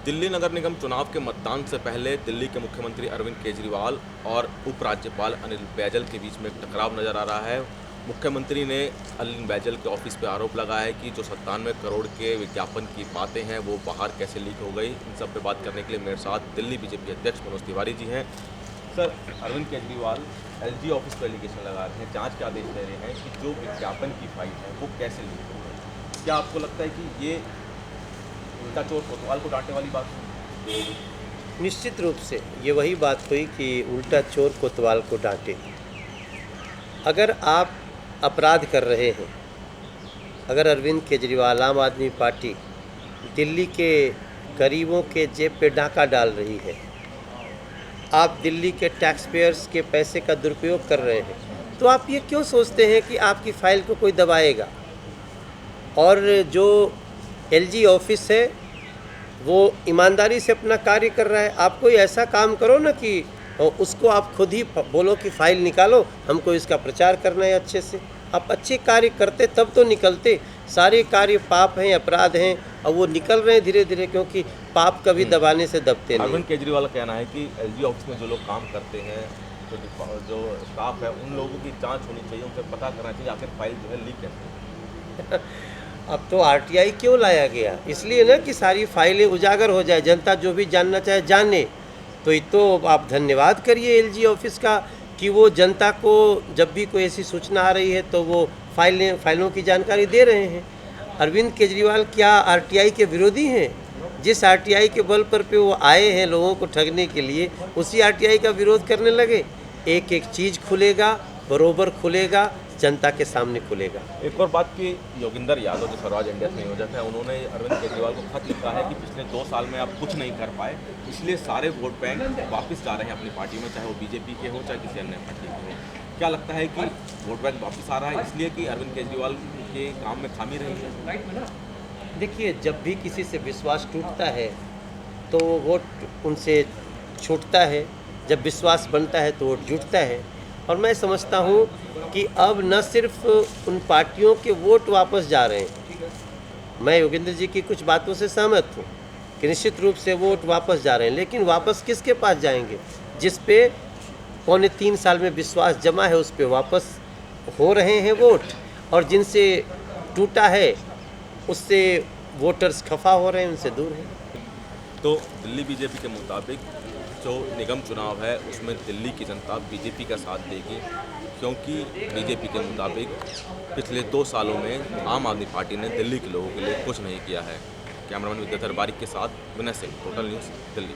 दिल्ली नगर निगम चुनाव के मतदान से पहले दिल्ली के मुख्यमंत्री अरविंद केजरीवाल और उपराज्यपाल अनिल बैजल के बीच में एक टकराव नजर आ रहा है। मुख्यमंत्री ने अनिल बैजल के ऑफिस पर आरोप लगाया है कि जो 97 करोड़ के विज्ञापन की बातें हैं वो बाहर कैसे लीक हो गई। इन सब पे बात करने के लिए मेरे साथ दिल्ली बीजेपी अध्यक्ष मनोज तिवारी जी हैं। Sir, Arvind Kejriwal LG office पर एलिगेशन लगा रहे हैं, जाँच के आदेश दे रहे हैं कि जो विज्ञापन की फाइल है वो कैसे लीक हो गई। क्या आपको लगता है कि ये उल्टा चोर कोतवाल को डांटने वाली बात है? निश्चित रूप से ये वही बात हुई कि उल्टा चोर कोतवाल को डांटे। अगर आप अपराध कर रहे हैं, अगर अरविंद केजरीवाल आम आदमी पार्टी दिल्ली के गरीबों के जेब पे डाका डाल रही है, आप दिल्ली के टैक्स पेयर्स के पैसे का दुरुपयोग कर रहे हैं, तो आप ये क्यों सोचते हैं कि आपकी फाइल को कोई दबाएगा। और जो एलजी ऑफिस है वो ईमानदारी से अपना कार्य कर रहा है। आप कोई ऐसा काम करो ना कि उसको आप खुद ही बोलो कि फाइल निकालो, हमको इसका प्रचार करना है अच्छे से। आप अच्छे कार्य करते तब तो निकलते। सारे कार्य पाप हैं, अपराध हैं, और वो निकल रहे हैं धीरे धीरे, क्योंकि पाप कभी दबाने से दबते नहीं। अरविंद केजरीवाल का कहना है कि एलजी ऑफिस में जो लोग काम करते हैं, जो स्टाफ है, उन लोगों की जांच होनी चाहिए, उनसे पता करना चाहिए आखिर फाइल जो है लीक कैसे। अब तो आरटीआई क्यों लाया गया? इसलिए ना कि सारी फाइलें उजागर हो जाए, जनता जो भी जानना चाहे जाने। तो ये तो आप धन्यवाद करिए एलजी ऑफिस का कि वो जनता को जब भी कोई ऐसी सूचना आ रही है तो वो फाइलों की जानकारी दे रहे हैं। अरविंद केजरीवाल क्या आरटीआई के विरोधी हैं? जिस आरटीआई के बल पर पे वो आए हैं लोगों को ठगने के लिए, उसी आरटीआई का विरोध करने लगे। एक एक चीज़ खुलेगा, बरोबर खुलेगा, जनता के सामने खुलेगा। एक और बात कि योगिंदर यादव जो स्वराज इंडिया संयोजक हैं, उन्होंने अरविंद केजरीवाल को खत लिखा है कि पिछले 2 साल में आप कुछ नहीं कर पाए, इसलिए सारे वोट बैंक वापस जा रहे हैं अपनी पार्टी में, चाहे वो बीजेपी के हो चाहे किसी अन्य पार्टी के हो। क्या लगता है कि वोट बैंक वापस आ रहा है इसलिए कि अरविंद केजरीवाल के काम में खामी रही है? देखिए, जब भी किसी से विश्वास टूटता है तो वोट उनसे छूटता है, जब विश्वास बनता है तो वोट जुटता है। और मैं समझता हूँ कि अब न सिर्फ उन पार्टियों के वोट वापस जा रहे हैं, मैं योगेंद्र जी की कुछ बातों से सहमत हूँ कि निश्चित रूप से वोट वापस जा रहे हैं, लेकिन वापस किसके पास जाएंगे? जिस पे 3.25 साल में विश्वास जमा है उस पे वापस हो रहे हैं वोट, और जिनसे टूटा है उससे वोटर्स खफा हो रहे हैं, उनसे दूर हैं। तो दिल्ली बीजेपी के मुताबिक जो निगम चुनाव है उसमें दिल्ली की जनता बीजेपी का साथ देगी, क्योंकि बीजेपी के मुताबिक पिछले 2 सालों में आम आदमी पार्टी ने दिल्ली के लोगों के लिए कुछ नहीं किया है। कैमरामैन विद्याधर बारिक के साथ विनय सिंह, टोटल न्यूज़, दिल्ली।